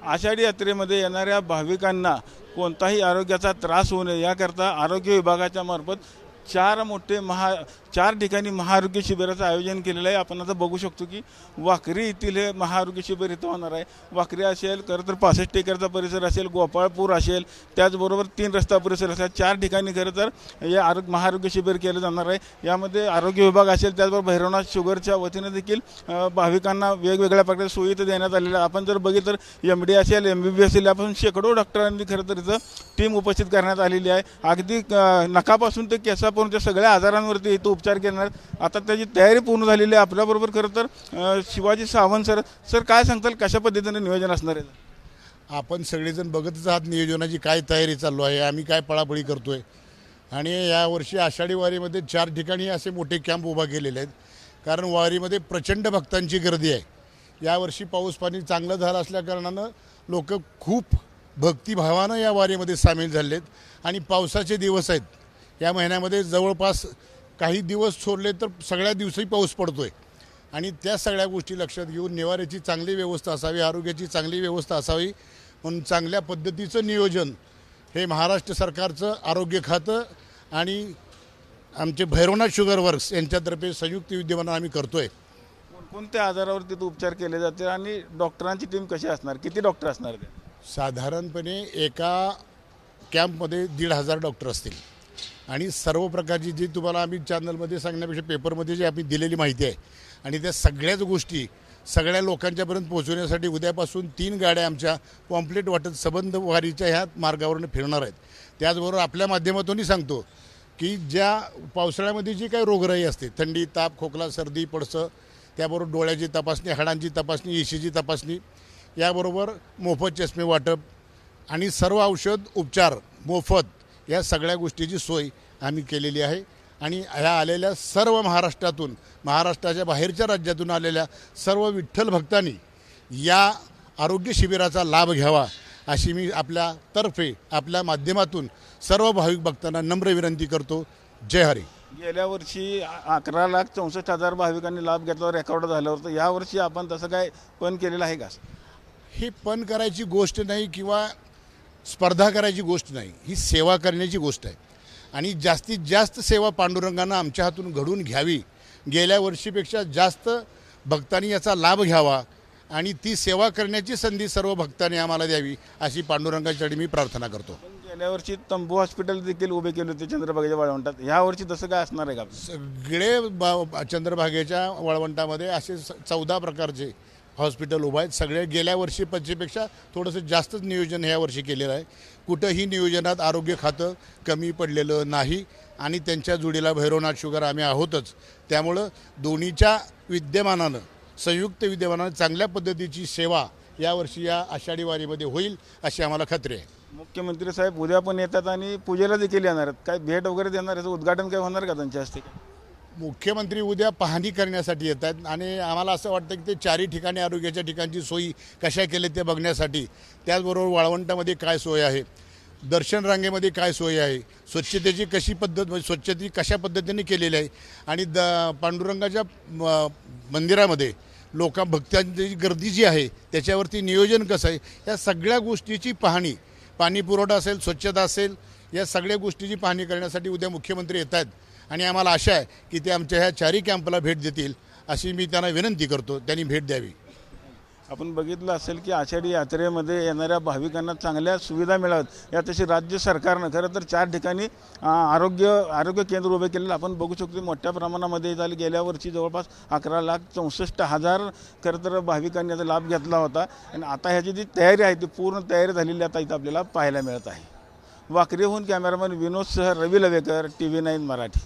आषाढी यात्रेमध्ये येणाऱ्या भाविकांना कोणताही आरोग्याचा त्रास होऊ नये याकरता आरोग्य विभागाच्या मार्फत चार ठिकाणी महाआरोग्य शिबिराचं आयोजन केलेलं आहे। आपण आता बघू शकतो की वाकरी येथील हे महाआरोग्य शिबिर इथं होणार आहे। वाकरी असेल, खरं तर 65 टेकरचा परिसर असेल, गोपाळपूर असेल, त्याचबरोबर 3 रस्ता परिसर असेल, 4 ठिकाणी खरं तर हे महाआरोग्य शिबिर केलं जाणार आहे। यामध्ये आरोग्य विभाग असेल, त्याचबरोबर भैरवनाथ शुगरच्या वतीनं देखील भाविकांना वेगवेगळ्या प्रकारच्या सोयी इथं देण्यात आलेल्या। आपण जर बघितलं तर MD असेल, MBBS असेल, यापासून शेकडो डॉक्टरांनी खरं तर इथं टीम उपस्थित करण्यात आलेली आहे। अगदी नकापासून ते केसापर्यंत सगळ्या आजारांवरती इथं उपचार करणार। आता त्याची तयारी पूर्ण झालेली आहे। आपल्याबरोबर खरं तर शिवाजी सावंत सर काय सांगताल, कशा पद्धतीने नियोजन असणार आहे? आपण सगळेजण बघतच आहात नियोजनाची काय तयारी चालू आहे, आम्ही काय पळापळी करतोय। आणि यावर्षी आषाढी वारीमध्ये 4 ठिकाणी असे मोठे कॅम्प उभा केलेले आहेत, कारण वारीमध्ये प्रचंड भक्तांची गर्दी आहे। यावर्षी पाऊस पाणी चांगलं झालं असल्याकारणानं लोक खूप भक्तिभावानं या वारीमध्ये सामील झाले आहेत। आणि पावसाचे दिवस आहेत, या महिन्यामध्ये जवळपास काही दिवस सोडले तर सगळ्या दिवशी पाऊस पडतोय। आणि त्या सगळ्या गोष्टी लक्षात घेऊन निवाऱ्याची चांगली व्यवस्था असावी, आरोग्याची चांगली व्यवस्था असावी, म्हणून चांगल्या पद्धतीचं नियोजन हे महाराष्ट्र सरकारचं आरोग्य खातं आणि आमचे भैरवनाथ शुगर वर्क्स यांच्यातर्फे संयुक्त विद्यमानं आम्ही करतोय। कोणत्या आजारावरती तिथं उपचार केले जाते आणि डॉक्टरांची टीम कशी असणार, किती डॉक्टर असणार ते? साधारणपणे एका कॅम्पमध्ये 1,500 डॉक्टर असतील। आणि सर्व प्रकारची जी तुम्हाला आम्ही चॅनलमध्ये सांगण्यापेक्षा पेपरमध्ये जी आम्ही दिलेली माहिती आहे आणि त्या सगळ्याच गोष्टी सगळ्या लोकांच्यापर्यंत पोहोचवण्यासाठी उद्यापासून 3 गाड्या आमच्या पॉम्पलेट वाटत सबंध वारीच्या ह्या मार्गावरून फिरणार आहेत। त्याचबरोबर आपल्या माध्यमातूनही सांगतो की ज्या पावसाळ्यामध्ये जी काही रोगराई असते, थंडी, ताप, खोकला, सर्दी, पडसं, त्याबरोबर डोळ्याची तपासणी, हाडांची तपासणी, ECG तपासणी, याबरोबर मोफत चष्मे वाटप आणि सर्व औषध उपचार मोफत, या सगळ्या गोष्टीची सोय आम्ही केलेली आहे। आणि ह्या आलेल्या सर्व महाराष्ट्रातून, महाराष्ट्राच्या बाहेरच्या राज्यातून आलेल्या सर्व विठ्ठल भक्तांनी या आरोग्य शिबिराचा लाभ घ्यावा अशी मी आपल्यातर्फे आपल्या माध्यमातून सर्व भाविक भक्तांना नम्र विनंती करतो। जय हरी। गेल्या वर्षी 11,64,000 भाविकांनी लाभ घेतल्यावर रेकॉर्ड झालं होतं। यावर्षी आपण तसं काय पण केलेलं आहे का? ही पण करायची गोष्ट नाही किंवा स्पर्धा करायची गोष्ट नाही, ही सेवा करण्याची गोष्ट आहे। आणि जास्तीत जास्त सेवा पांडुरंगानं आमच्या हातून घडून घ्यावी, गेल्या वर्षीपेक्षा जास्त भक्तांनी याचा लाभ घ्यावा आणि ती सेवा करण्याची संधी सर्व भक्तांनी आम्हाला द्यावी अशी पांडुरंगाच्यासाठी मी प्रार्थना करतो। गेल्या वर्षी तंबू हॉस्पिटल देखील उभे केले होते चंद्रभागेच्या वाळवंटात, यावर्षी तसं काय असणार आहे का? सगळे चंद्रभागेच्या वाळवंटामध्ये असे 14 प्रकारचे हॉस्पिटल उभं आहेत। सगळे गेल्या वर्षीपेक्षा थोडंसं जास्तच नियोजन ह्या वर्षी केलेलं आहे। कुठंही नियोजनात आरोग्य खातं कमी पडलेलं नाही आणि त्यांच्या जोडीला भैरवनाथ शुगर आम्ही आहोतच। त्यामुळं दोन्हीच्या विद्यमानानं, संयुक्त विद्यमानानं चांगल्या पद्धतीची सेवा यावर्षी या आषाढी वारीमध्ये होईल अशी आम्हाला खात्री आहे। मुख्यमंत्री साहेब उद्या पण येतात आणि पूजेला देखील येणार आहेत, काय भेट वगैरे देणार, याचं उद्घाटन काय होणार का त्यांच्या हस्ते? मुख्यमंत्री उद्या पाहणी करण्यासाठी येत आहेत आणि आम्हाला असं वाटतं की ते 4ही ठिकाणी आरोग्याच्या ठिकाणची सोयी कशा केल्या ते बघण्यासाठी, त्याचबरोबर वाळवंटामध्ये काय सोय आहे, दर्शन रांगेमध्ये काय सोय आहे, स्वच्छतेची कशी पद्धत, स्वच्छता कशा पद्धतीने केलेली आहे आणि पांडुरंगाच्या मंदिरामध्ये भक्तांची गर्दी जी आहे त्याच्यावरती नियोजन कसं आहे, या सगळ्या गोष्टीची पाहणी, पाणी पुरवठा असेल, स्वच्छता असेल, या सगळ्या गोष्टीची पाहणी करण्यासाठी उद्या मुख्यमंत्री येत आहेत। आणि आम्हाला आशा आहे की ते आमच्या ह्या 4ही कॅम्पला भेट देतील अशी मी त्यांना विनंती करतो, त्यांनी भेट द्यावी। आपण बघितलं असेल की आषाढी यात्रेमध्ये येणाऱ्या भाविकांना चांगल्या सुविधा मिळाव्यात यातशी राज्य सरकारनं खरं तर 4 ठिकाणी आरोग्य केंद्र उभे केलेलं आपण बघू शकतो। मोठ्या प्रमाणामध्ये झाले, गेल्या वर्षी जवळपास 11,64,000 खरं तर भाविकांनी याचा लाभ घेतला होता आणि आता ह्याची जी तयारी आहे ती पूर्ण तयारी झालेली आता इथं आपल्याला पाहायला मिळत आहे। वाकरीहून कॅमेरामॅन विनोदसह रवी लवेकर, TV9 मराठी।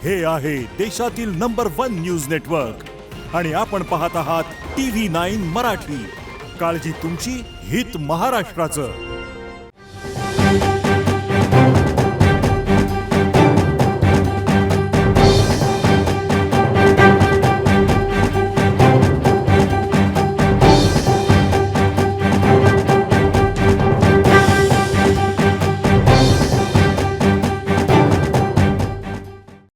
हे आहे देशातील नंबर 1 न्यूज नेटवर्क आणि आपण पाहत आहात TV9 मराठी। काळजी तुमची, हित महाराष्ट्राचं।